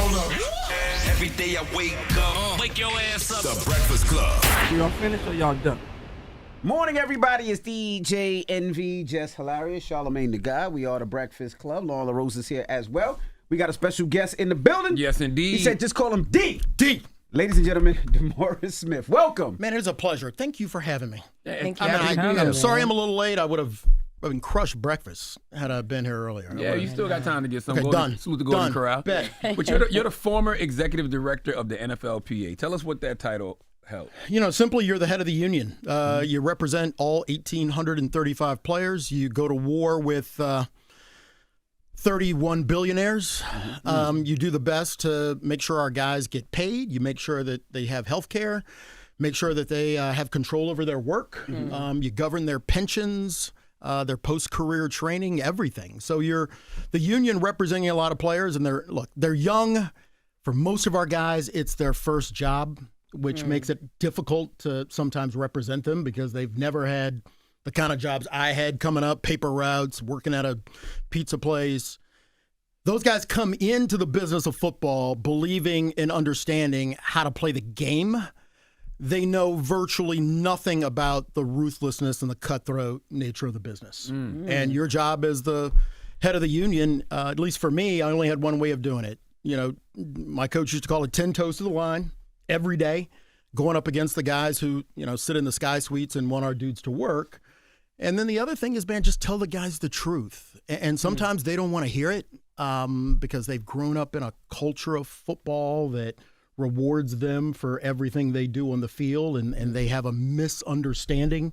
Hold up. Every day I wake up, wake your ass up. The Breakfast Club. Y'all finished or y'all done? Morning, everybody. It's DJ NV, Jess Hilarious, Charlamagne the Guy. We are the Breakfast Club. Loren LoRosa is here as well. We got a special guest in the building. Yes, indeed. He said just call him D. D. Ladies and gentlemen, Demaurice Smith. Welcome. Man, it is a pleasure. Thank you for having me. Thank you. I'm sorry I'm a little late. I would have crushed breakfast had I been here earlier. Yeah, you still got time to get some. Okay, done. Salute the Golden Done. Corral. Bet. But you're the former executive director of the NFLPA. Tell us what that title held. You know, simply, you're the head of the union. You represent all 1,835 players. You go to war with 31 billionaires. You do the best to make sure our guys get paid. You make sure that they have health care. Make sure that they have control over their work. You govern their pensions, their post-career training, everything. So you're the union representing a lot of players, and they're young. For most of our guys, it's their first job, which makes it difficult to sometimes represent them because they've never had the kind of jobs I had coming up, paper routes, working at a pizza place. Those guys come into the business of football believing and understanding how to play the game. They know virtually nothing about the ruthlessness and the cutthroat nature of the business. And your job as the head of the union, at least for me, I only had one way of doing it. You know, my coach used to call it 10 toes to the line every day, going up against the guys who, sit in the sky suites and want our dudes to work. And then the other thing is, man, just tell the guys the truth. And sometimes they don't want to hear it because they've grown up in a culture of football that rewards them for everything they do on the field. And they have a misunderstanding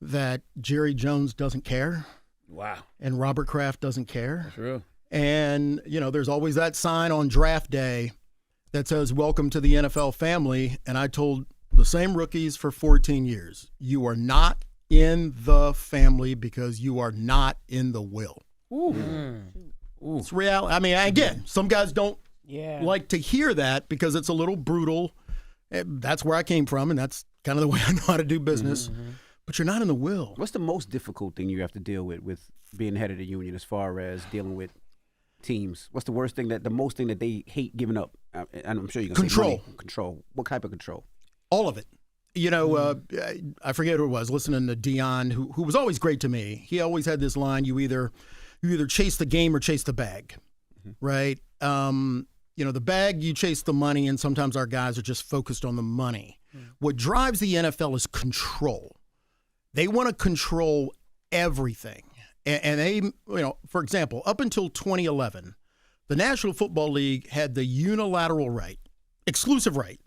that Jerry Jones doesn't care. Wow. And Robert Kraft doesn't care. That's real. And, there's always that sign on draft day that says, welcome to the NFL family. And I told the same rookies for 14 years, you are not in the family because you are not in the will. Ooh. Ooh. It's reality. I mean, again, some guys don't like to hear that because it's a little brutal. That's where I came from, and that's kind of the way I know how to do business. But you're not in the will. What's the most difficult thing you have to deal with being head of the union as far as dealing with teams? What's the worst thing the most thing that they hate giving up? And I'm sure you can say money. Control. What type of control? All of it. I forget who it was, listening to Dion, who was always great to me. He always had this line, you either chase the game or chase the bag, right? The bag, you chase the money, and sometimes our guys are just focused on the money. What drives the NFL is control. They want to control everything. And they, for example, up until 2011, the National Football League had the unilateral right, exclusive right,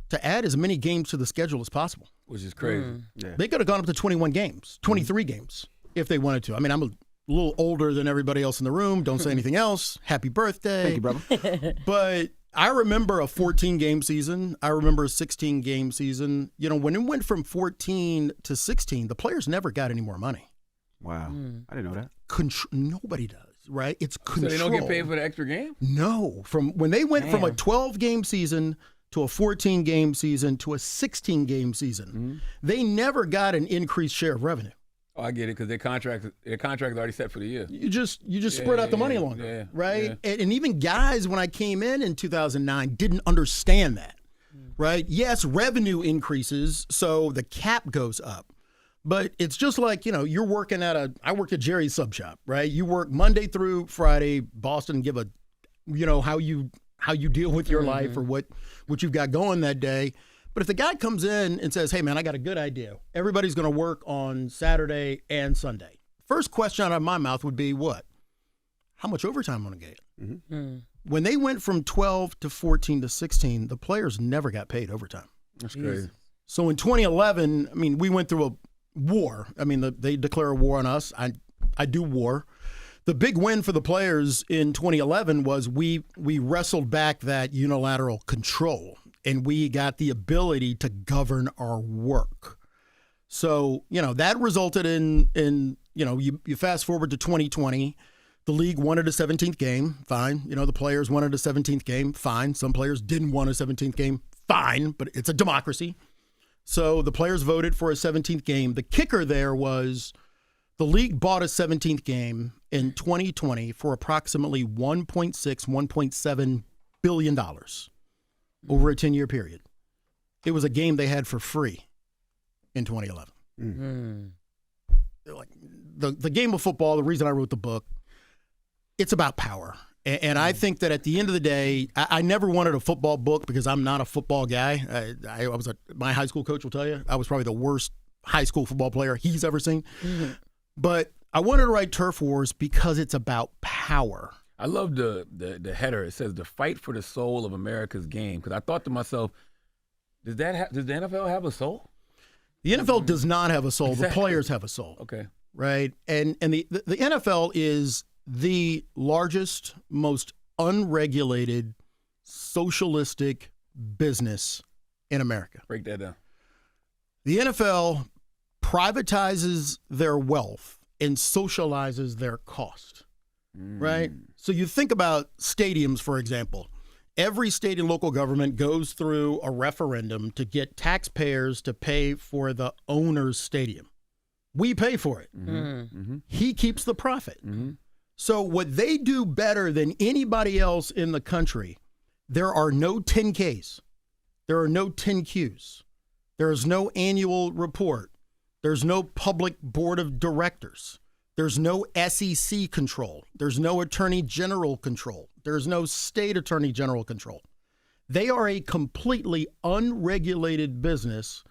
to add as many games to the schedule as possible. Which is crazy. Yeah. They could have gone up to 21 games, 23 games if they wanted to. I mean, I'm a little older than everybody else in the room. Don't say anything else. Happy birthday. Thank you, brother. But I remember a 14-game season. I remember a 16-game season. When it went from 14 to 16, the players never got any more money. Wow. I didn't know that. Nobody does, right? It's control. So they don't get paid for the extra game? No. From when they went from a 12-game season to a 14-game season to a 16-game season, they never got an increased share of revenue. Oh, I get it, because their contract is already set for the year. You just spread out the money longer, right? Yeah. And even guys, when I came in 2009, didn't understand that, right? Yes, revenue increases, so the cap goes up. But it's just like, you're working I worked at Jerry's Sub Shop, right? You work Monday through Friday, Boston, give how you deal with your life or what you've got going that day. But if the guy comes in and says, hey, man, I got a good idea. Everybody's going to work on Saturday and Sunday. First question out of my mouth would be what? How much overtime am I going to get? When they went from 12 to 14 to 16, the players never got paid overtime. That's crazy. So in 2011, we went through a war. They declare a war on us. I do war. The big win for the players in 2011 was we wrestled back that unilateral control, and we got the ability to govern our work. So, that resulted in you fast forward to 2020, the league wanted a 17th game, fine. The players wanted a 17th game, fine. Some players didn't want a 17th game, fine, but it's a democracy. So the players voted for a 17th game. The kicker there was the league bought a 17th game in 2020 for approximately $1.6, $1.7 billion over a 10-year period. It was a game they had for free in 2011. Like the game of football, the reason I wrote the book, it's about power. And I think that at the end of the day, I never wanted a football book because I'm not a football guy. My high school coach will tell you I was probably the worst high school football player he's ever seen. But I wanted to write Turf Wars because it's about power. I love the header. It says the fight for the soul of America's game. Because I thought to myself, does the NFL have a soul? The NFL does not have a soul. Exactly. The players have a soul. Okay. Right? And the NFL is the largest, most unregulated, socialistic business in America. Break that down. The NFL privatizes their wealth and socializes their cost, right? So you think about stadiums, for example. Every state and local government goes through a referendum to get taxpayers to pay for the owner's stadium. We pay for it. He keeps the profit. So what they do better than anybody else in the country, there are no 10Ks. There are no 10Qs. There is no annual report. There's no public board of directors. There's no SEC control. There's no attorney general control. There's no state attorney general control. They are a completely unregulated business.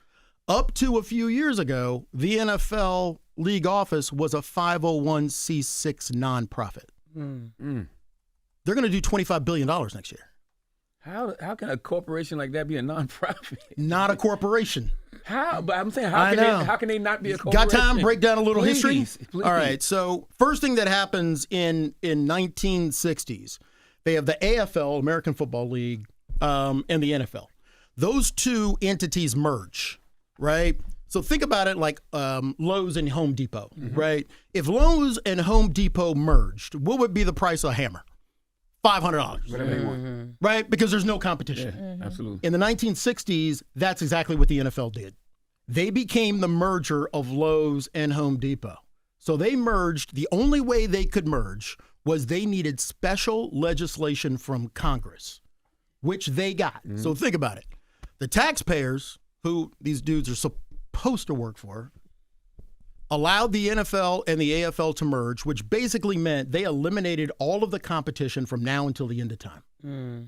Up to a few years ago, the NFL league office was a 501c6 nonprofit. They're going to do $25 billion next year. How can a corporation like that be a nonprofit? Not a corporation. How? But I'm saying, how can they not be a corporation? Got time? Break down a little history? Please. All right. So first thing that happens in 1960s, they have the AFL, American Football League, and the NFL. Those two entities merge, right? So think about it like Lowe's and Home Depot, right? If Lowe's and Home Depot merged, what would be the price of a hammer? $500. Whatever they want. Right? Because there's no competition. Yeah, absolutely. In the 1960s, that's exactly what the NFL did. They became the merger of Lowe's and Home Depot. So they merged. The only way they could merge was they needed special legislation from Congress, which they got. So think about it. The taxpayers, who these dudes are supposed to work for, allowed the NFL and the AFL to merge, which basically meant they eliminated all of the competition from now until the end of time.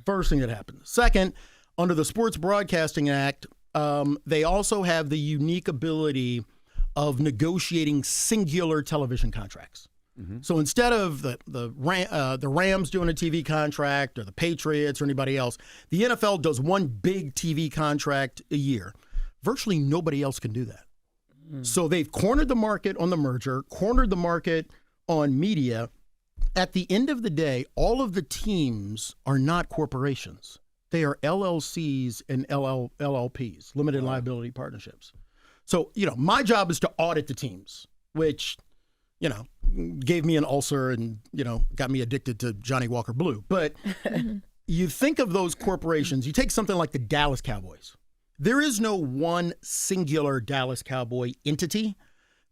First thing that happened. Second, under the Sports Broadcasting Act, they also have the unique ability of negotiating singular television contracts. So instead of the Rams doing a TV contract or the Patriots or anybody else, the NFL does one big TV contract a year. Virtually nobody else can do that. So they've cornered the market on the merger, cornered the market on media. At the end of the day, all of the teams are not corporations. They are LLCs and LLPs, limited liability partnerships. So, my job is to audit the teams, which, gave me an ulcer and, got me addicted to Johnny Walker Blue. But you think of those corporations, you take something like the Dallas Cowboys. There is no one singular Dallas Cowboy entity.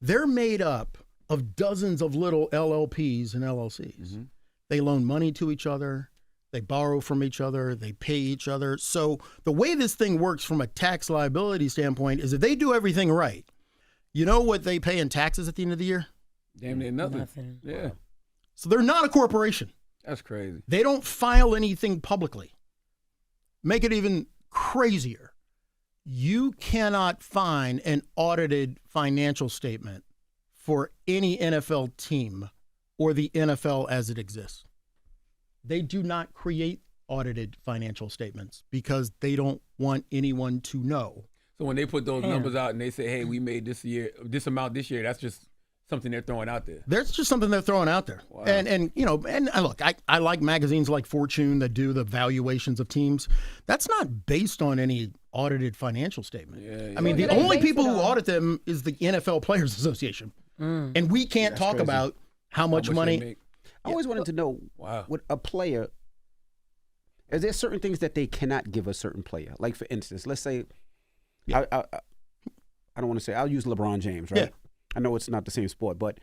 They're made up of dozens of little LLPs and LLCs. They loan money to each other. They borrow from each other. They pay each other. So the way this thing works from a tax liability standpoint is if they do everything right, you know what they pay in taxes at the end of the year? Damn near nothing. Yeah. So they're not a corporation. That's crazy. They don't file anything publicly. Make it even crazier. You cannot find an audited financial statement for any NFL team or the NFL as it exists. They do not create audited financial statements because they don't want anyone to know. So when they put those numbers out and they say, hey, we made this amount this year, that's just something they're throwing out there. That's just something they're throwing out there. Wow. And look, I like magazines like Fortune that do the valuations of teams. That's not based on any audited financial statement. Yeah. I mean, the only people who audit them is the NFL Players Association. And we can't talk about how much money. I always wanted to know, with a player, is there certain things that they cannot give a certain player? Like, for instance, let's say, I don't want to say, I'll use LeBron James, right? Yeah. I know it's not the same sport, but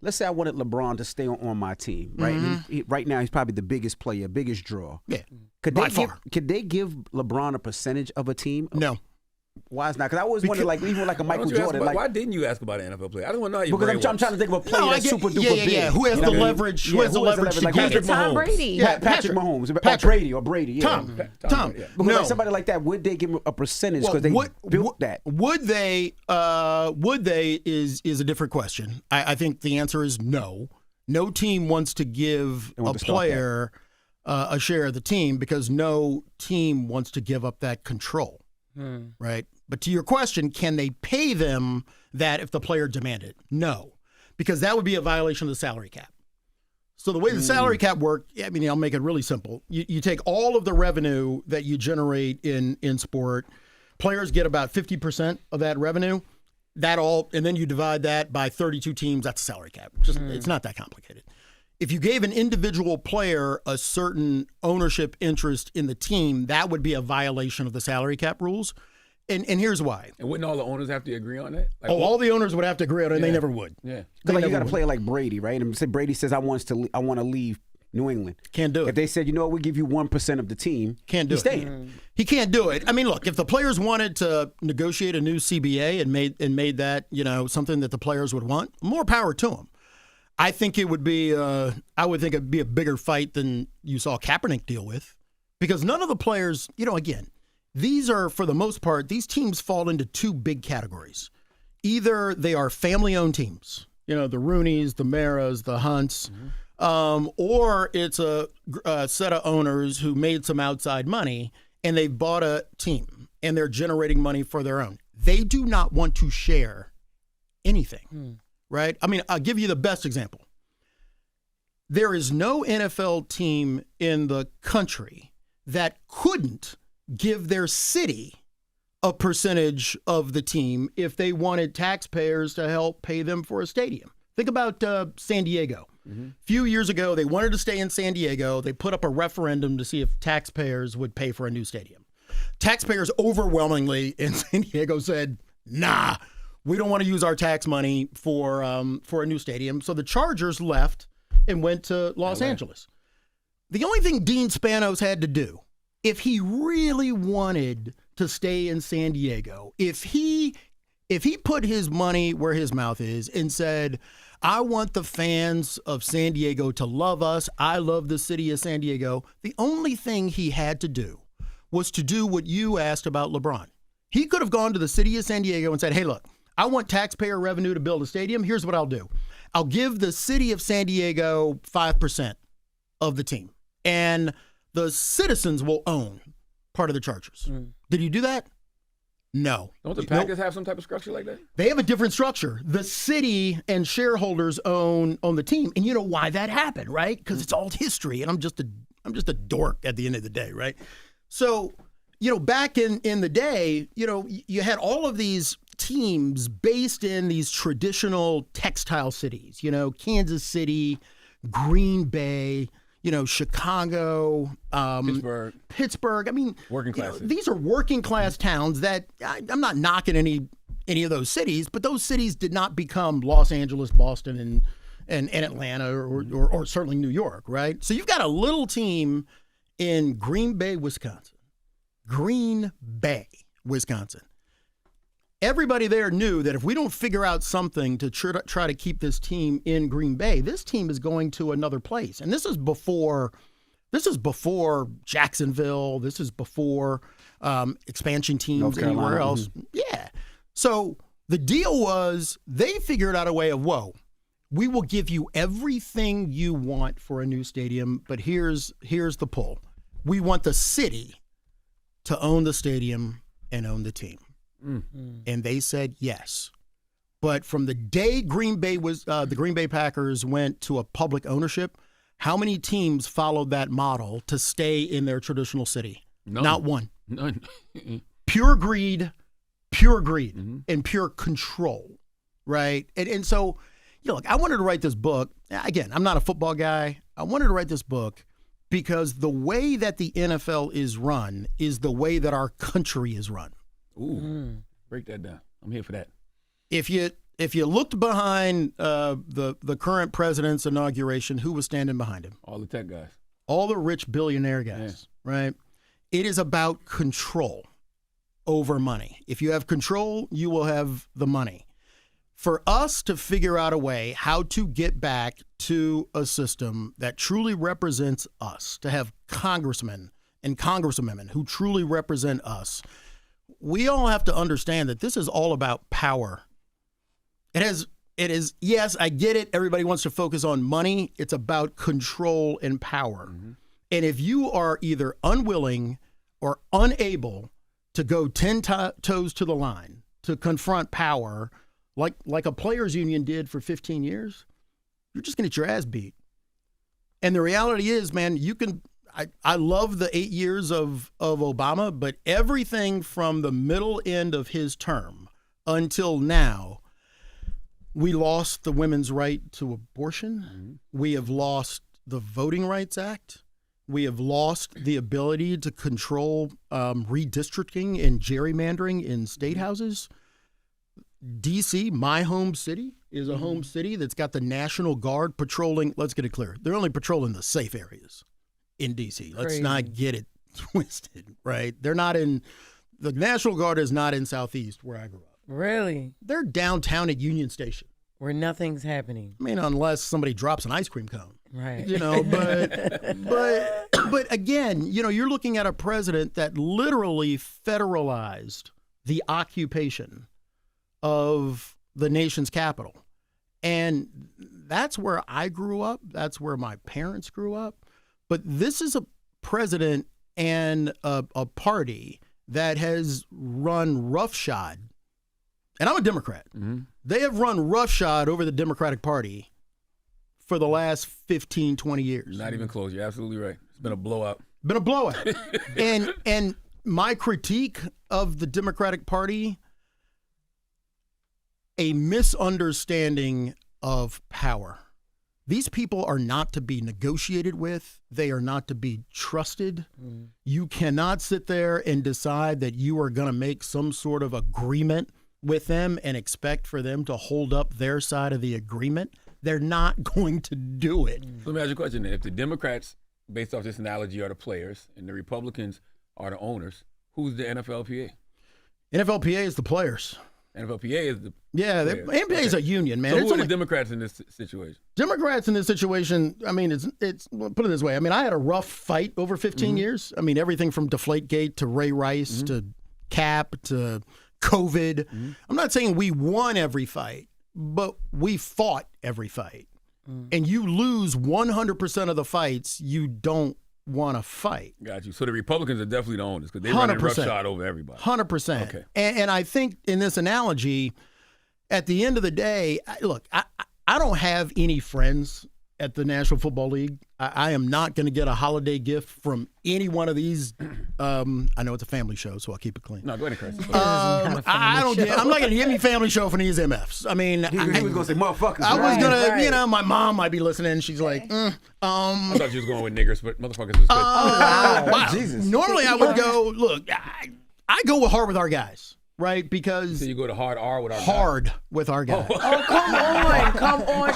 let's say I wanted LeBron to stay on my team, right? Right now, he's probably the biggest player, biggest draw. Yeah, Could they give LeBron a percentage of a team? No. Why is not? Because I always wondered, like, even like a Michael Jordan. Why didn't you ask about an NFL player? I don't want to know how because I'm trying to think of a player that's super duper big. Yeah. Who has the leverage? Who has the leverage to like get Patrick it? Tom Mahomes. Brady. Yeah, Patrick Mahomes. Or Brady. Yeah. Tom. Because like somebody like that, would they give him a percentage because they built that? Would they? Would they is a different question. I think the answer is no. No team wants to give a player a share of the team because no team wants to give up that control. Right? But to your question, can they pay them that if the player demanded? No, because that would be a violation of the salary cap. So the way the salary cap works, I mean, I'll make it really simple. You take all of the revenue that you generate in sport, players get about 50% of that revenue, and then you divide that by 32 teams, that's a salary cap. It's not that complicated. If you gave an individual player a certain ownership interest in the team, that would be a violation of the salary cap rules. And here's why. And wouldn't all the owners have to agree on that? Like, all the owners would have to agree on it, and they never would. Yeah. Like you got a player like Brady, right? And say Brady says, I want to leave New England. Can't do it. If they said, you know what, we'll give you 1% of the team, can't do it. Staying. He can't do it. I mean, look, if the players wanted to negotiate a new CBA and made that, something that the players would want, more power to them. I think it would be I would think it'd be a bigger fight than you saw Kaepernick deal with, because none of the players, again, these are, for the most part, these teams fall into two big categories. Either they are family-owned teams, the Rooneys, the Maras, the Hunts, or it's a set of owners who made some outside money and they've bought a team and they're generating money for their own. They do not want to share anything, right? I mean, I'll give you the best example. There is no NFL team in the country that couldn't give their city a percentage of the team if they wanted taxpayers to help pay them for a stadium. Think about San Diego. A few years ago, they wanted to stay in San Diego. They put up a referendum to see if taxpayers would pay for a new stadium. Taxpayers overwhelmingly in San Diego said, nah, we don't want to use our tax money for a new stadium. So the Chargers left and went to Los Angeles. The only thing Dean Spanos had to do, if he really wanted to stay in San Diego, if he put his money where his mouth is and said, I want the fans of San Diego to love us, I love the city of San Diego, the only thing he had to do was to do what you asked about LeBron. He could have gone to the city of San Diego and said, hey, look, I want taxpayer revenue to build a stadium. Here's what I'll do. I'll give the city of San Diego 5% of the team, and the citizens will own part of the Chargers. Did you do that? No. Don't the Packers have some type of structure like that? They have a different structure. The city and shareholders own the team, and you know why that happened, right? Because it's all history, and I'm just a dork at the end of the day, right? So, back in the day, you had all of these teams based in these traditional textile cities, Kansas City, Green Bay, Chicago, Pittsburgh. I mean, working class. These are working class towns that I'm not knocking any of those cities, but those cities did not become Los Angeles, Boston, and Atlanta, or certainly New York, right? So you've got a little team in Green Bay, Wisconsin. Everybody there knew that if we don't figure out something to try to keep this team in Green Bay, this team is going to another place. And this is before Jacksonville. This is before expansion teams anywhere else. Yeah. So the deal was they figured out a way of, we will give you everything you want for a new stadium, but here's the pull. We want the city to own the stadium and own the team. And they said yes. But from the day the Green Bay Packers went to a public ownership, how many teams followed that model to stay in their traditional city? None. Not one. None. Pure greed, and pure control, right? And so, look, I wanted to write this book. Again, I'm not a football guy. I wanted to write this book because the way that the NFL is run is the way that our country is run. Ooh, break that down. I'm here for that. If you if you looked behind the current president's inauguration, who was standing behind him? All the tech guys. All the rich billionaire guys, right? It is about control over money. If you have control, you will have the money. For us to figure out a way how to get back to a system that truly represents us, to have congressmen and congresswomen who truly represent us, we all have to understand that this is all about power. It is, yes, I get it. Everybody wants to focus on money. It's about control and power. Mm-hmm. And if you are either unwilling or unable to go 10 toes to the line to confront power, like a players union did for 15 years, you're just going to get your ass beat. And the reality is, man, you can, I love the 8 years of Obama, but everything from the middle end of his term until now, we lost the women's right to abortion. Mm-hmm. We have lost the Voting Rights Act. We have lost the ability to control redistricting and gerrymandering in state houses. D.C., my home city, is a home city that's got the National Guard patrolling. Let's get it clear. They're only patrolling the safe areas in D.C. Let's not get it twisted, right? They're not in – the National Guard is not in Southeast where I grew up. Really? They're downtown at Union Station. Where nothing's happening. I mean, unless somebody drops an ice cream cone. Right. You know, but again, you know, you're looking at a president that literally federalized the occupation of the nation's capital. And that's where I grew up. That's where my parents grew up. But this is a president and a party that has run roughshod. And I'm a Democrat. Mm-hmm. They have run roughshod over the Democratic Party for the last 15, 20 years. Not even close. You're absolutely right. It's been a blowout. Been a blowout. and my critique of the Democratic Party, a misunderstanding of power. These people are not to be negotiated with. They are not to be trusted. Mm. You cannot sit there and decide that you are going to make some sort of agreement with them and expect for them to hold up their side of the agreement. They're not going to do it. So let me ask you a question then. If the Democrats, based off this analogy, are the players and the Republicans are the owners, who's the NFLPA? NFLPA is the players. NFLPA is the NFLPA is a union, man. So who are the Democrats in this situation? Democrats in this situation, I mean, it's put it this way. I mean, I had a rough fight over 15 years. I mean, everything from Deflategate to Ray Rice to Cap to COVID. Mm-hmm. I'm not saying we won every fight, but we fought every fight. Mm. And you lose 100% of the fights you don't want to fight. Got you. So the Republicans are definitely the owners because they run a roughshod over everybody. 100%. Okay. And I think in this analogy, at the end of the day, look, I don't have any friends at the National Football League. I am not going to get a holiday gift from any one of these. I know it's a family show, so I'll keep it clean. No, go ahead, Chris. I'm not going to get any family show from these MFs. I mean, he was going to say motherfuckers. I was going to, you know, my mom might be listening. And she's like, I thought you was going with niggers, but motherfuckers was good. Wow. Jesus. Normally I would go, look, I go hard with our guys. Right, because so you go to hard R with our guys. With our guys. Oh, come on,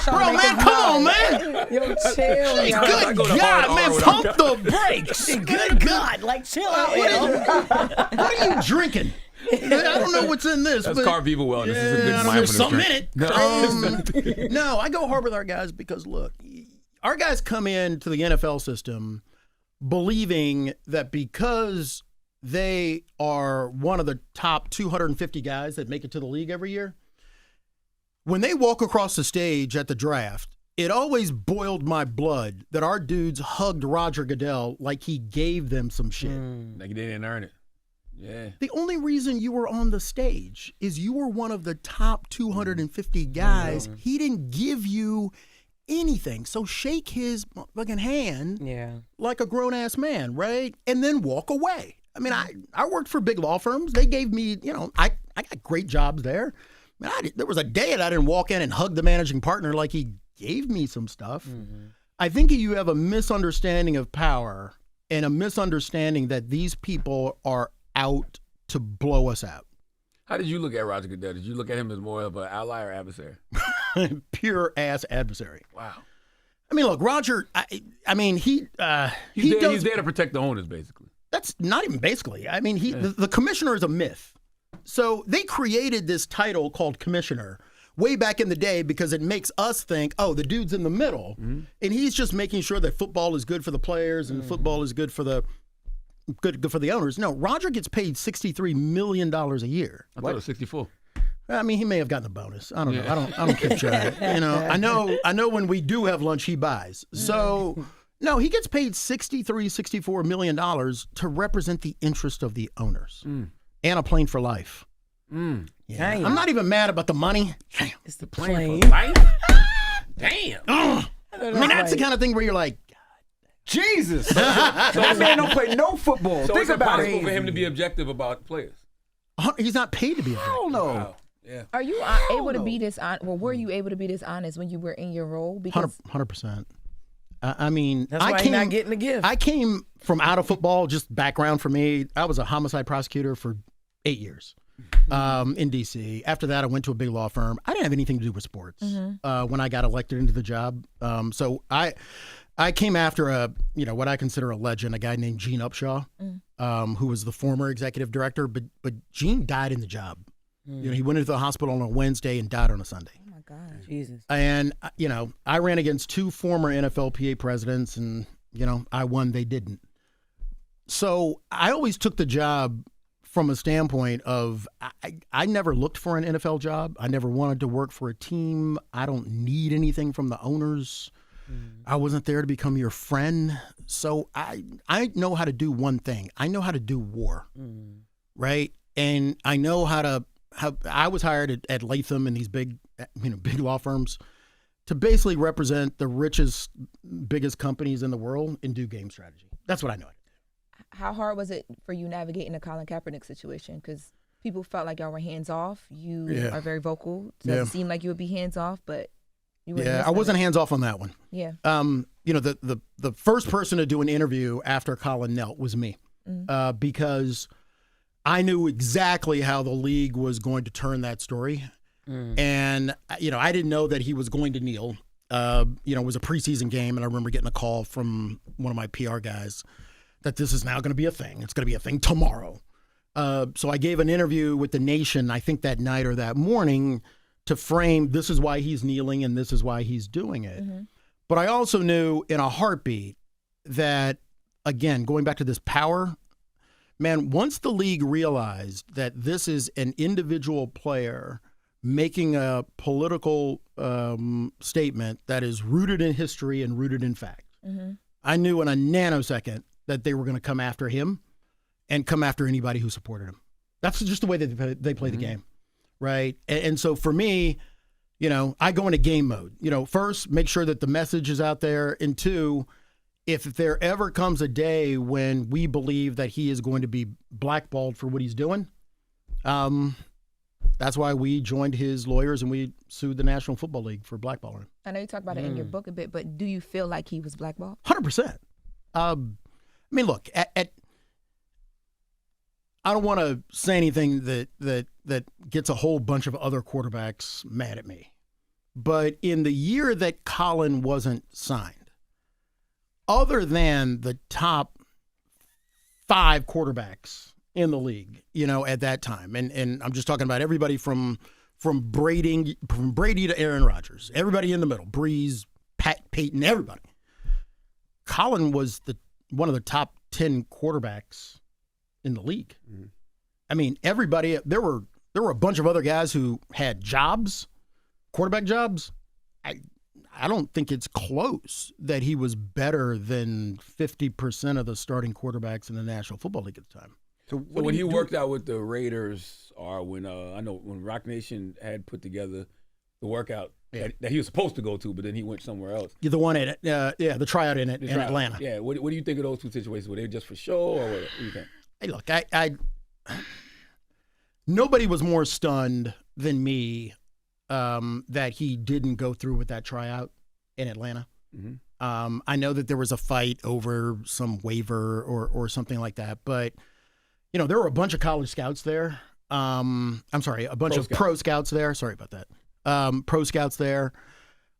bro, man, come on, man. Yo, chill. Hey, good God, man, pump the brakes. Good God, like chill out. What are you drinking? I don't know what's in this. That's Carb Evil Wellness. This is a good mindfulness something in it. No, I go hard with our guys because look, our guys come into the NFL system believing that because they are one of the top 250 guys that make it to the league every year. When they walk across the stage at the draft, it always boiled my blood that our dudes hugged Roger Goodell like he gave them some shit. Like they didn't earn it. Yeah. The only reason you were on the stage is you were one of the top 250 guys. He didn't give you anything. So shake his fucking hand like a grown-ass man, right? And then walk away. I mean, I worked for big law firms. They gave me, you know, I got great jobs there. I mean, there was a day that I didn't walk in and hug the managing partner like he gave me some stuff. Mm-hmm. I think you have a misunderstanding of power and a misunderstanding that these people are out to blow us out. How did you look at Roger Goodell? Did you look at him as more of an ally or adversary? Pure ass adversary. Wow. I mean, look, Roger. I mean, he's He's there to protect the owners, basically. That's not even basically. I mean, the commissioner is a myth. So they created this title called commissioner way back in the day because it makes us think, oh, the dude's in the middle, and he's just making sure that football is good for the players and football is good for the owners. No, Roger gets paid $63 million a year. I thought it was 64. I mean, he may have gotten a bonus. I don't know. I don't keep track. You know, I know when we do have lunch, he buys. So no, he gets paid $64 million to represent the interest of the owners and a plane for life. Yeah. Damn. I'm not even mad about the money. Damn. It's the Playing plane. for life? Damn. I mean, that's the kind of thing where you're like, Jesus. That man don't play no football. So Think it's about impossible it. for him to be objective about players. he's not paid to be a I don't know. Wow. Yeah. Are you able to be this honest? Well, were you able to be this honest when you were in your role? Because 100%. I mean, That's why he's not getting the gift. I came from out of football, just background for me. I was a homicide prosecutor for 8 years in D.C. After that, I went to a big law firm. I didn't have anything to do with sports when I got elected into the job. So I came after what I consider a legend, a guy named Gene Upshaw, who was the former executive director. But Gene died in the job. You know, he went into the hospital on a Wednesday and died on a Sunday. oh my God, Jesus. And, I ran against 2 former NFLPA presidents and, I won, they didn't. So I always took the job from a standpoint of I never looked for an NFL job. I never wanted to work for a team. I don't need anything from the owners. I wasn't there to become your friend. So I know how to do one thing. I know how to do war, right? And I know how I was hired at Latham and these big law firms to basically represent the richest, biggest companies in the world and do game strategy. That's what I know. how hard was it for you navigating the Colin Kaepernick situation? Because people felt like y'all were hands off. You are very vocal. It doesn't seem like you would be hands off, but you were. Yeah, I wasn't hands off on that one. Yeah. The first person to do an interview after Colin knelt was me, because I knew exactly how the league was going to turn that story. And, I didn't know that he was going to kneel. It was a preseason game, and I remember getting a call from one of my PR guys that this is now going to be a thing. It's going to be a thing tomorrow. So I gave an interview with The Nation, I think that night or that morning, to frame this is why he's kneeling and this is why he's doing it. But I also knew in a heartbeat that, again, going back to this power, man, once the league realized that this is an individual player making a political statement that is rooted in history and rooted in fact, I knew in a nanosecond that they were going to come after him and come after anybody who supported him. That's just the way that they play the game, right? And so for me, I go into game mode. First, make sure that the message is out there, and 2, if there ever comes a day when we believe that he is going to be blackballed for what he's doing, that's why we joined his lawyers and we sued the National Football League for blackballing him. I know you talk about it in your book a bit, but do you feel like he was blackballed? 100%. I mean, look, I don't want to say anything that gets a whole bunch of other quarterbacks mad at me. But in the year that Colin wasn't signed, other than the top 5 quarterbacks in the league, at that time, and I'm just talking about everybody from Brady to Aaron Rodgers, everybody in the middle, Breeze, Peyton, everybody. Colin was one of the top 10 quarterbacks in the league. I mean, everybody. There were a bunch of other guys who had jobs, quarterback jobs. I don't think it's close that he was better than 50% of the starting quarterbacks in the National Football League at the time. So when he worked out with the Raiders, or when I know when Rock Nation had put together the workout that he was supposed to go to, but then he went somewhere else. The one in the tryout in Atlanta. Yeah. What do you think of those 2 situations? Were they just for show, or what do you think? Hey, look, nobody was more stunned than me that he didn't go through with that tryout in Atlanta. I know that there was a fight over some waiver or something like that, but there were a bunch of college scouts there. I'm sorry, a bunch of pro scouts there. Sorry about that. Pro scouts there.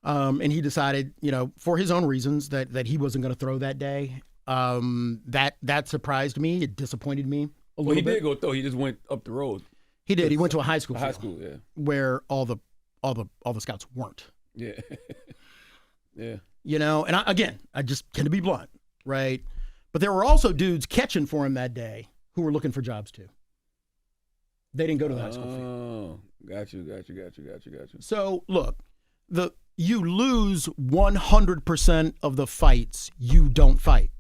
And he decided, for his own reasons that he wasn't going to throw that day. That surprised me. It disappointed me a little bit. He did go throw. He just went up the road. He did. He went to a high school. High school, yeah. Where all the scouts weren't. Yeah. Yeah. And I just can be blunt, right? But there were also dudes catching for him that day who were looking for jobs too. They didn't go to the high school field. Oh, got you. So look, you lose 100% of the fights you don't fight,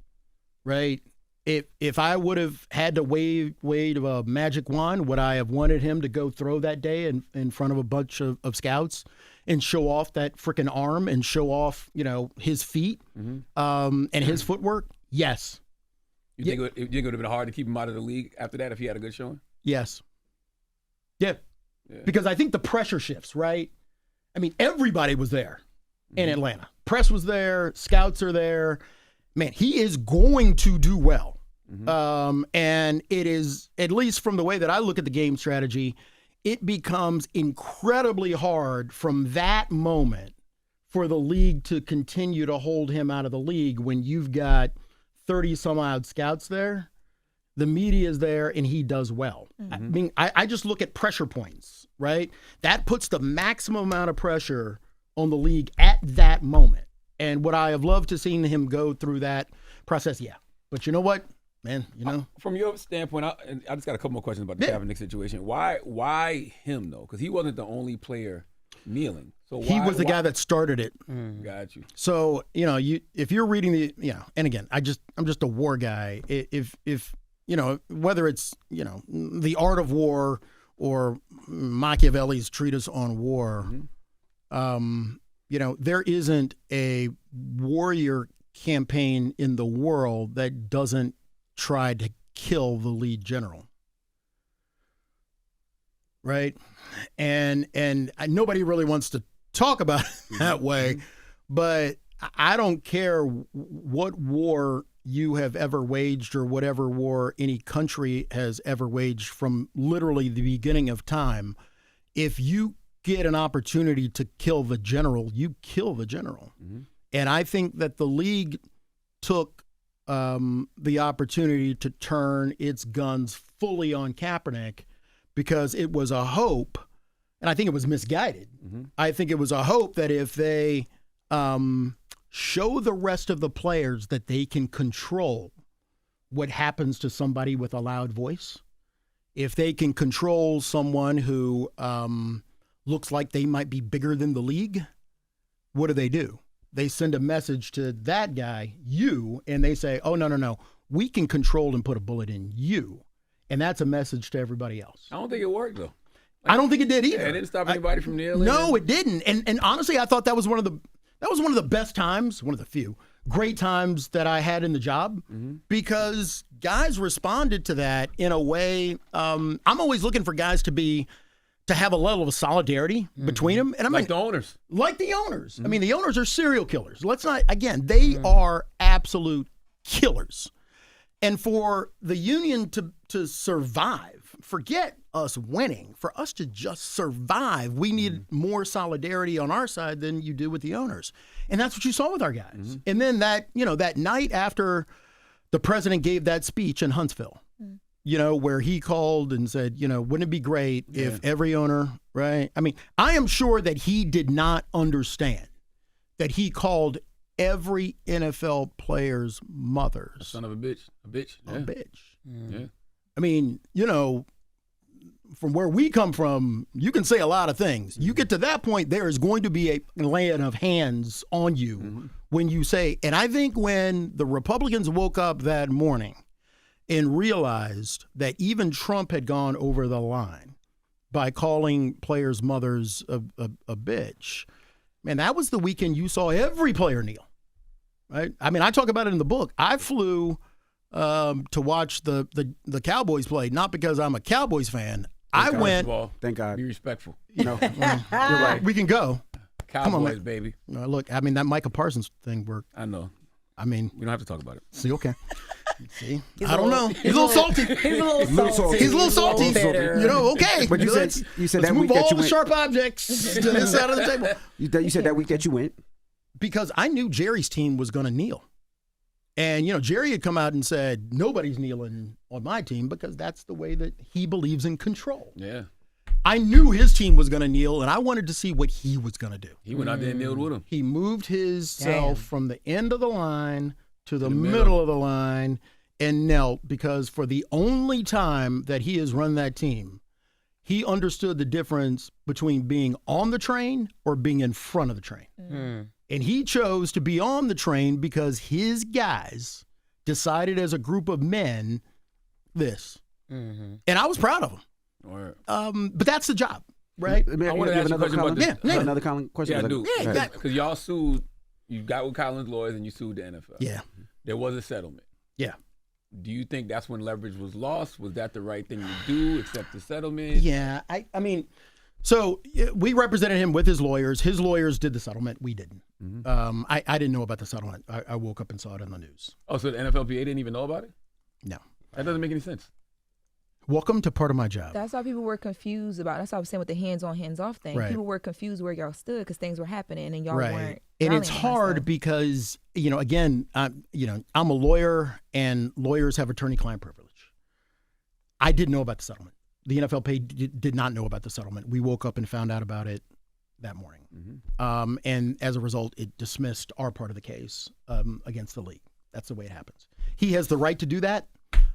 right? If I would have had to wave a magic wand, would I have wanted him to go throw that day in front of a bunch of scouts and show off that freaking arm and show off, his feet and his footwork? Yes. You think it would have been hard to keep him out of the league after that if he had a good showing? Yes. Yeah. Because I think the pressure shifts, right? I mean, everybody was there in Atlanta. Press was there. Scouts are there. Man, he is going to do well. And it is, at least from the way that I look at the game strategy, it becomes incredibly hard from that moment for the league to continue to hold him out of the league when you've got 30-some-odd scouts there. The media is there, and he does well. I mean, I just look at pressure points, right? That puts the maximum amount of pressure on the league at that moment. And would I have loved to seen him go through that process? Yeah. But you know what, man? From your standpoint, I just got a couple more questions about the Kaepernick situation. Why him, though? Because he wasn't the only player kneeling. So he was the guy that started it. Got you. So, if you're reading and again, I'm just a war guy. If whether it's, The Art of War or Machiavelli's treatise on war, there isn't a warrior campaign in the world that doesn't try to kill the lead general. Right? And nobody really wants to talk about it that way, but I don't care what war you have ever waged or whatever war any country has ever waged from literally the beginning of time. If you get an opportunity to kill the general, you kill the general. And I think that the league took the opportunity to turn its guns fully on Kaepernick because it was a hope, and I think it was misguided. I think it was a hope that if they show the rest of the players that they can control what happens to somebody with a loud voice, if they can control someone who looks like they might be bigger than the league, what do? They send a message to that guy, you, and they say, oh, no, we can control and put a bullet in you. And that's a message to everybody else. I don't think it worked, though. I don't think it did either. Yeah, it didn't stop anybody from kneeling. No, it didn't. And honestly, I thought that was one of the best times, one of the few great times that I had in the job because guys responded to that in a way. I'm always looking for guys to have a level of solidarity between them. And like the owners. Like the owners. I mean, the owners are serial killers. They are absolute killers. And for the union to survive, forget us winning, for us to just survive, we need more solidarity on our side than you do with the owners. And that's what you saw with our guys. And then that night after the president gave that speech in Huntsville, where he called and said, wouldn't it be great if every owner, right? I mean, I am sure that he did not understand that he called every NFL player's mothers son of a bitch. A bitch. A bitch. Yeah. I mean, from where we come from, you can say a lot of things. You get to that point, there is going to be a laying of hands on you when you say, and I think when the Republicans woke up that morning and realized that even Trump had gone over the line by calling players' mothers a bitch, man, that was the weekend you saw every player kneel, right? I mean, I talk about it in the book. I flew to watch the Cowboys play, not because I'm a Cowboys fan. Thank God. Be respectful. You're right. We can go. Cowboys, Come on, man. baby. Look, I mean, that Micah Parsons thing worked. I know. I mean, we don't have to talk about it. See, okay. See, I don't know. He's a little salty. He's a little salty. He's a little salty. bitter. You know, okay. But you said let's that move week that all you the went. sharp objects to this side of the table. You said that week that you went. Because I knew Jerry's team was going to kneel. And, Jerry had come out and said, nobody's kneeling on my team because that's the way that he believes in control. Yeah. I knew his team was going to kneel, and I wanted to see what he was going to do. He went out there and kneeled with him. He moved himself from the end of the line to the middle middle of the line and knelt because for the only time that he has run that team, he understood the difference between being on the train or being in front of the train. And he chose to be on the train because his guys decided as a group of men this. And I was proud of him. Right. But that's the job, right? I want to ask you a question about this. Another Colin question. Yeah, I do. Yeah, Because y'all sued, you got with Colin's lawyers and you sued the NFL. Yeah. There was a settlement. Yeah. Do you think that's when leverage was lost? Was that the right thing to do, accept the settlement? Yeah. I mean, so we represented him with his lawyers. His lawyers did the settlement. We didn't. I didn't know about the settlement. I woke up and saw it on the news. Oh, so the NFLPA didn't even know about it? No. That doesn't make any sense. Welcome to part of my job. That's why people were confused about. That's what I was saying with the hands-on, hands-off thing. Right. People were confused where y'all stood because things were happening and y'all weren't. And it's rallying hard stuff. because again, I'm a lawyer, and lawyers have attorney-client privilege. I didn't know about the settlement. The NFLPA did not know about the settlement. We woke up and found out about it that morning, and as a result, it dismissed our part of the case against the league. That's the way it happens. He has the right to do that.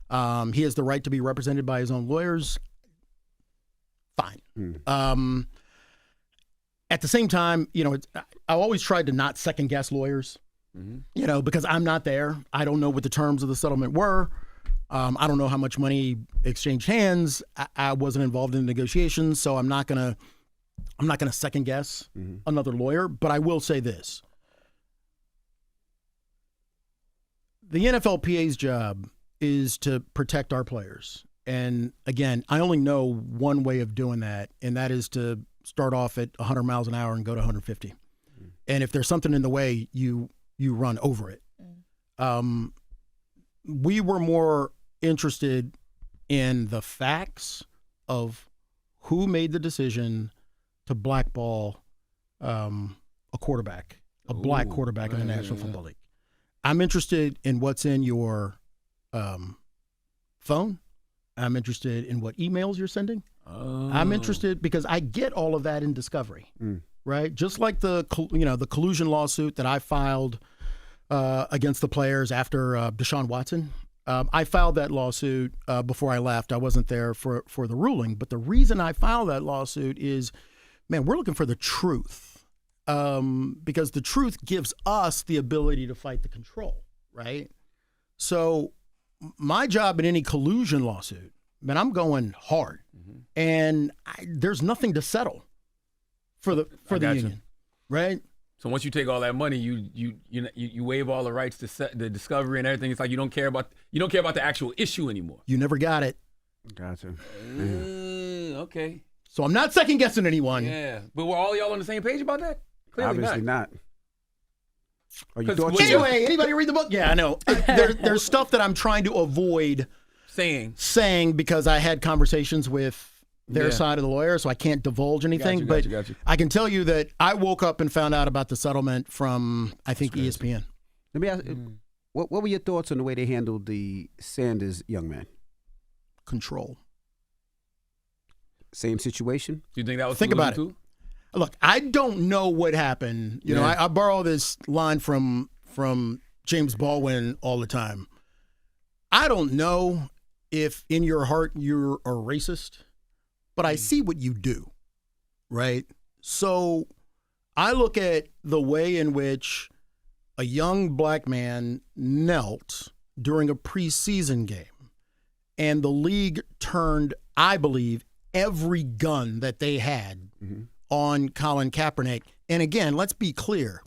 He has the right to be represented by his own lawyers. Fine. At the same time, I always tried to not second guess lawyers, because I'm not there. I don't know what the terms of the settlement were. I don't know how much money exchanged hands. I wasn't involved in the negotiations, so I'm not gonna second guess another lawyer. But I will say this: the NFLPA's job is to protect our players. And again, I only know one way of doing that, and that is to start off at 100 miles an hour and go to 150. And if there's something in the way, you run over it. We were more interested in the facts of who made the decision to blackball a quarterback, a black quarterback in the National Football League. I'm interested in what's in your phone. I'm interested in what emails you're sending. I'm interested because I get all of that in discovery, right? Just like the collusion lawsuit that I filed against the players after Deshaun Watson. I filed that lawsuit before I left. I wasn't there for the ruling, but the reason I filed that lawsuit is, man, we're looking for the truth because the truth gives us the ability to fight the control, right? So my job in any collusion lawsuit, man, I'm going hard, and there's nothing to settle for the union, right? So once you take all that money, you waive all the rights to set the discovery and everything. It's like you don't care about the actual issue anymore. You never got it. Gotcha. Okay. So I'm not second guessing anyone. Yeah, but were all y'all on the same page about that? Clearly Obviously not. Or you 'Cause thought when you Anyway, anybody read the book? Yeah, I know. There's stuff that I'm trying to avoid saying because I had conversations with their side of the lawyer, so I can't divulge anything. Got you. I can tell you that I woke up and found out about the settlement from, I think, ESPN. Let me ask, what were your thoughts on the way they handled the Sanders young man? Control. Same situation? Do you think that was Think about it. too? Look, I don't know what happened. You know, I borrow this line from James Baldwin all the time. I don't know if in your heart you're a racist, but I see what you do, right? So I look at the way in which a young black man knelt during a preseason game, and the league turned, I believe, every gun that they had on Colin Kaepernick. And again, let's be clear.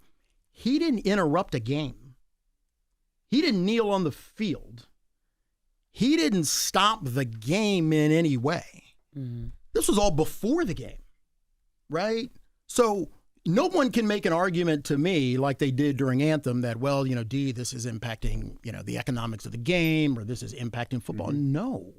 He didn't interrupt a game. He didn't kneel on the field. He didn't stop the game in any way. This was all before the game, right? So no one can make an argument to me like they did during Anthem that, well, this is impacting, the economics of the game or this is impacting football. No.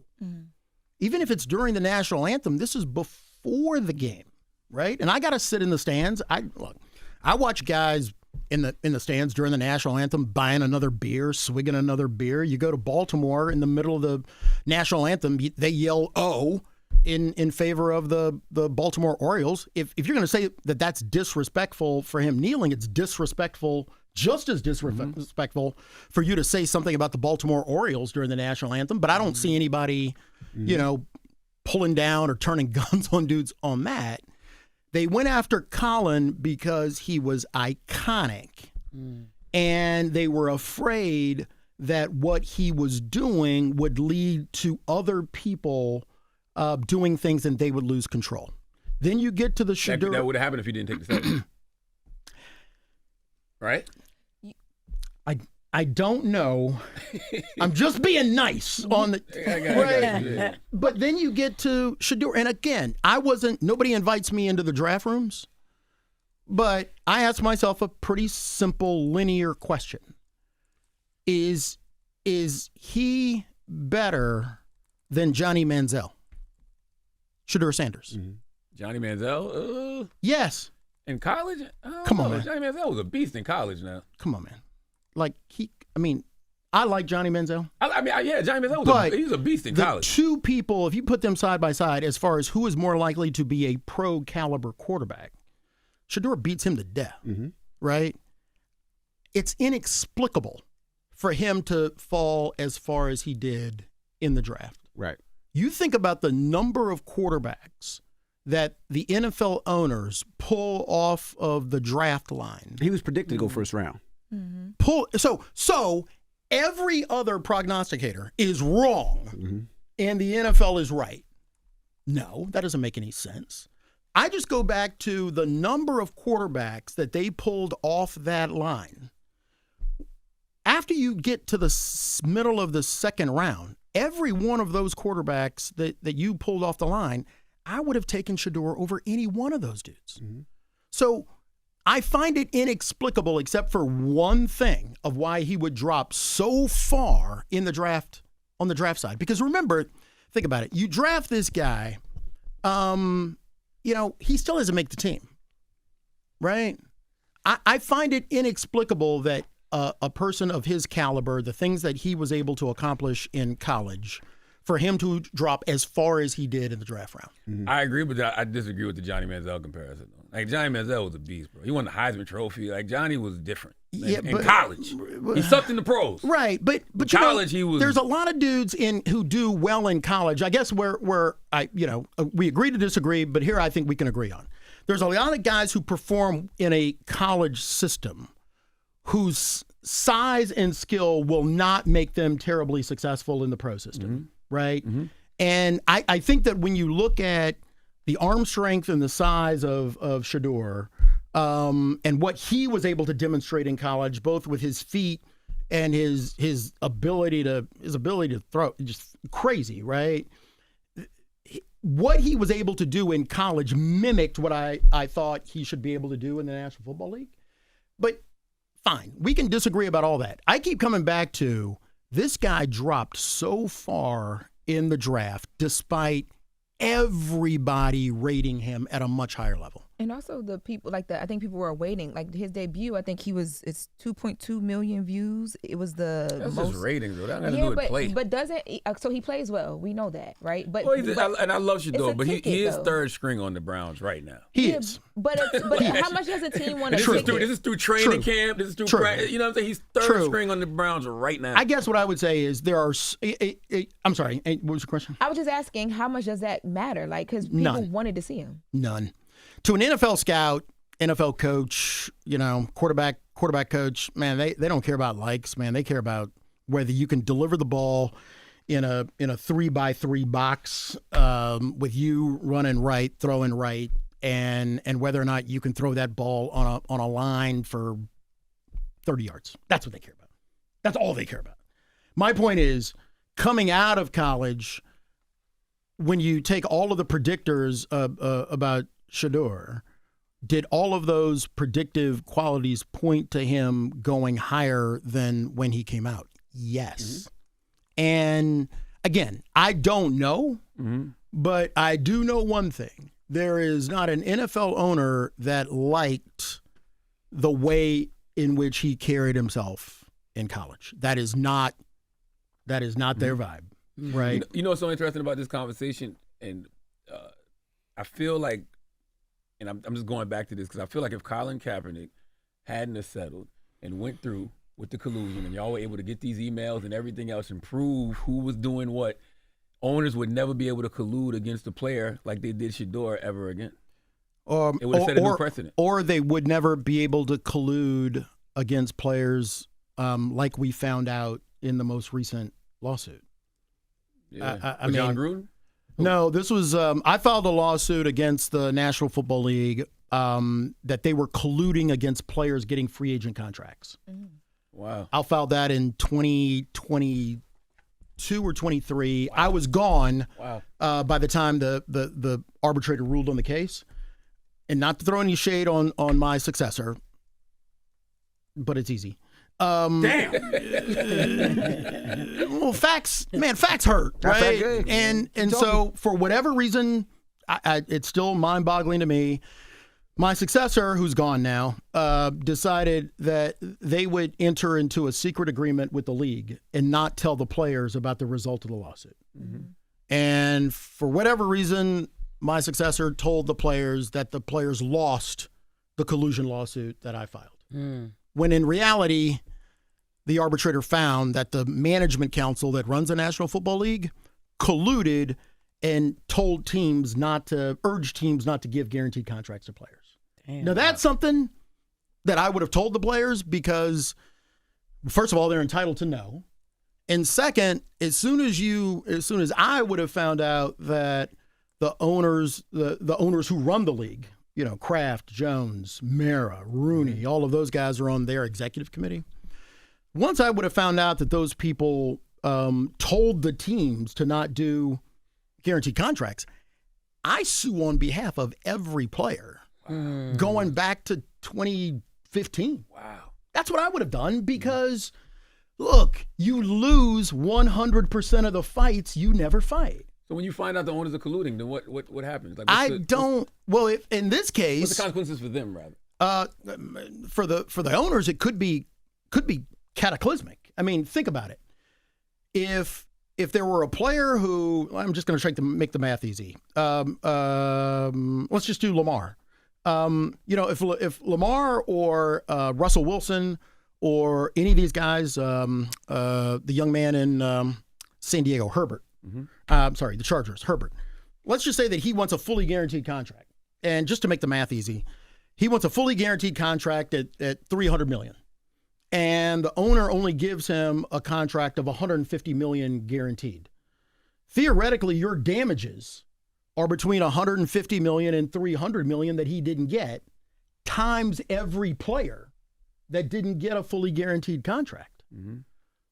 Even if it's during the national anthem, this is before the game, right? And I got to sit in the stands. I watch guys in the stands during the national anthem buying another beer, swigging another beer. You go to Baltimore in the middle of the national anthem, they yell "Oh" in favor of the Baltimore Orioles. If you're going to say that that's disrespectful for him kneeling, it's disrespectful, just as disrespectful for you to say something about the Baltimore Orioles during the national anthem. But I don't see anybody, pulling down or turning guns on dudes on that. They went after Colin because he was iconic, and they were afraid that what he was doing would lead to other people doing things and they would lose control. Then you get to the Shedeur. That would have happened if he didn't take the step. Right? I don't know. I'm just being nice on the right. But then you get to Shedeur, and again, nobody invites me into the draft rooms, but I asked myself a pretty simple linear question. Is he better than Johnny Manziel? Shedeur Sanders. Johnny Manziel? Yes. In college? Come on, man. Johnny Manziel was a beast in college now. Come on, man. I like Johnny Manziel. Johnny Manziel he was a beast in college. The two people, if you put them side by side, as far as who is more likely to be a pro caliber quarterback, Shedeur beats him to death, right? It's inexplicable for him to fall as far as he did in the draft. Right. You think about the number of quarterbacks that the NFL owners pull off of the draft line. He was predicted to go first round. So every other prognosticator is wrong, and the NFL is right. No, that doesn't make any sense. I just go back to the number of quarterbacks that they pulled off that line. After you get to the middle of the second round, every one of those quarterbacks that you pulled off the line, I would have taken Shedeur over any one of those dudes. So I find it inexplicable, except for one thing, of why he would drop so far in the draft, on the draft side. Because remember, think about it. You draft this guy, he still doesn't make the team, right? I find it inexplicable that a person of his caliber, the things that he was able to accomplish in college, for him to drop as far as he did in the draft round. I agree, but I disagree with the Johnny Manziel comparison. Like, Johnny Manziel was a beast, bro. He won the Heisman Trophy. Like, Johnny was different. In college. He sucked in the pros. Right, but college, he was. There's a lot of dudes who do well in college. I guess where we agree to disagree, but here I think we can agree on. There's a lot of guys who perform in a college system whose size and skill will not make them terribly successful in the pro system, right? And I think that when you look at the arm strength and the size of Shedeur, and what he was able to demonstrate in college, both with his feet and his ability to throw, just crazy, right? What he was able to do in college mimicked what I thought he should be able to do in the National Football League. But fine, we can disagree about all that. I keep coming back to this guy dropped so far in the draft despite everybody rating him at a much higher level. And also the people I think people were waiting. Like his debut, I think it's 2.2 million views. It was that's most just ratings, though. That has to do with play. But doesn't so he plays well? We know that, right? But and I love Shedeur, but he is though. third string on the Browns right now. He is. But how much does a team want to? This is through training camp. This is through practice. You know what I'm saying? He's third string on the Browns right now. I guess what I would say is there are. I'm sorry. What was the question? I was just asking, how much does that matter? Like, because people wanted to see him. None. To an NFL scout, NFL coach, quarterback coach, man, they don't care about likes, man. They care about whether you can deliver the ball in a 3x3 box with you running right, throwing right, and whether or not you can throw that ball on a line for 30 yards. That's what they care about. That's all they care about. My point is, coming out of college, when you take all of the predictors about Shedeur, did all of those predictive qualities point to him going higher than when he came out? Yes. And again, I don't know, but I do know one thing. There is not an NFL owner that liked the way in which he carried himself in college. That is not their vibe, right? You know what's so interesting about this conversation? And I feel like, and I'm just going back to this because I feel like if Colin Kaepernick hadn't have settled and went through with the collusion and y'all were able to get these emails and everything else and prove who was doing what, owners would never be able to collude against a player like they did Shedeur ever again. It would have set a new precedent. Or they would never be able to collude against players like we found out in the most recent lawsuit. Yeah. I mean, John Gruden? No, this was I filed a lawsuit against the National Football League that they were colluding against players getting free agent contracts. Wow. I filed that in 2022 or 23. Wow. I was gone by the time the arbitrator ruled on the case. And not to throw any shade on my successor, but it's easy. Damn. Well, facts hurt, right? And so for whatever reason, it's still mind-boggling to me. My successor, who's gone now, decided that they would enter into a secret agreement with the league and not tell the players about the result of the lawsuit. And for whatever reason, my successor told the players that the players lost the collusion lawsuit that I filed. When in reality, the arbitrator found that the management council that runs the National Football League colluded and urged teams not to give guaranteed contracts to players. Damn. Now, that's something that I would have told the players because, first of all, they're entitled to know. And second, as soon as I would have found out that the owners who run the league, Kraft, Jones, Mara, Rooney, all of those guys are on their executive committee. Once I would have found out that those people told the teams to not do guaranteed contracts, I sue on behalf of every player going back to 2015. Wow. That's what I would have done because, look, you lose 100% of the fights you never fight. So when you find out the owners are colluding, then what happens? Like, in this case, what's the consequences for them, rather? For the owners, it could be cataclysmic. I mean, think about it. If there were a player who, I'm just going to try to make the math easy. Let's just do Lamar. If Lamar or Russell Wilson or any of these guys, the young man in San Diego, Herbert. The Chargers, Herbert. Let's just say that he wants a fully guaranteed contract. And just to make the math easy, he wants a fully guaranteed contract at $300 million. And the owner only gives him a contract of $150 million guaranteed. Theoretically, your damages are between $150 million and $300 million that he didn't get, times every player that didn't get a fully guaranteed contract.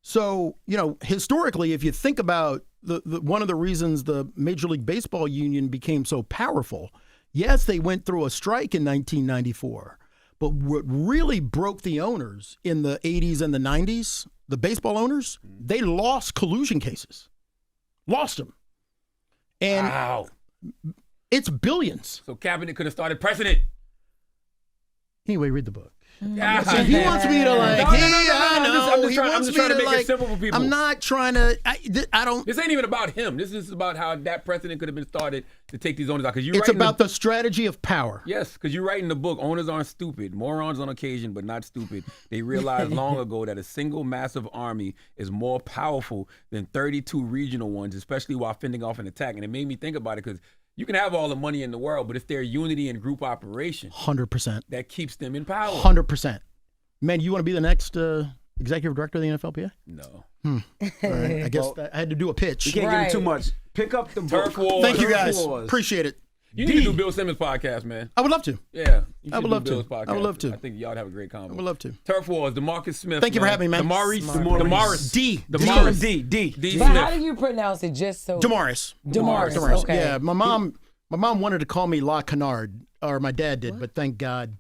So, historically, if you think about the one of the reasons the Major League Baseball union became so powerful, yes, they went through a strike in 1994, but what really broke the owners in the 80s and the 90s, the baseball owners, they lost collusion cases. Lost them. And wow. It's billions. So Kaepernick could have started precedent. Anyway, read the book. He wants me to I'm just trying to make it simple for people. I'm not trying to. I don't. This ain't even about him. This is about how that precedent could have been started to take these owners out. It's about the strategy of power. Yes, because you write in the book, owners aren't stupid. Morons on occasion, but not stupid. They realized long ago that a single massive army is more powerful than 32 regional ones, especially while fending off an attack. And it made me think about it because you can have all the money in the world, but it's their unity and group operation 100% that keeps them in power. 100%. Man, you want to be the next executive director of the NFLPA? No. All right. I guess I had to do a pitch. You can't give it too much. Pick up the Turf book. Wars. Thank you, guys. Appreciate it. You need to do Bill Simmons' podcast, man. I would love to. Yeah. You I should would do love to. Bill's podcast. I would love to. I think y'all would have a great convo. I would love to. Turf Wars, DeMarcus Smith. Thank you for having me, man. Demaurice. D. Demaurice. D. But how do you pronounce it? Just so Demaurice. Demaurice. Demaurice. Okay. Yeah, my mom My mom wanted to call me La Canard, or my dad did, but thank God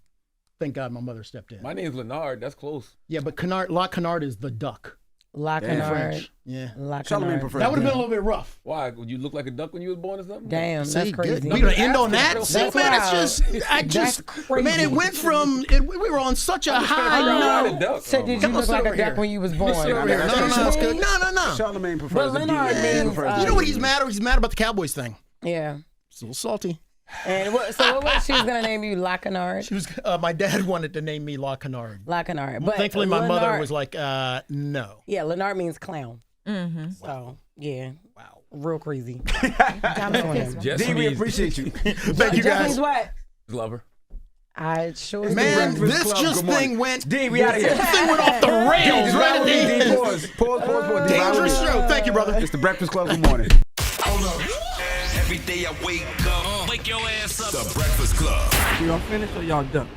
my mother stepped in. My name's Leonard. That's close. Yeah, but La Canard is the duck. La in Canard. French. Yeah. La Charlamagne Canard. prefers That would have been a little bit rough. Why? Would you look like a duck when you was born or something? Damn, See, that's good. crazy. We gonna end on that? That's See, man, it's wild. just, I just, crazy. man, it went from, we were on such a high I note. know. So did you Come on, look sit like over a duck here. when you was born? Sit over here. No, that's good. No. Charlamagne prefers But the Leonard beauty. means, You know what he's mad? He's mad about the Cowboys thing. Yeah. It's a little salty. And what was she was gonna name you? La Canard. She was. My dad wanted to name me La Canard. La Canard. But Thankfully, my mother Leonard- was like, no. Yeah, Leonard means clown. Mm-hmm. So yeah. Wow. Real crazy. Jess D, we means appreciate you. Thank you That means guys. what? lover. I sure Man, do. this just thing went. D, we out of here. This thing went off the rails right at the end. Pause. Dangerous show. Thank you, brother. It's the Breakfast Club. Good morning. Hold up. Every day I wake up. Wake your ass up. The Breakfast Club. Y'all finished or y'all done?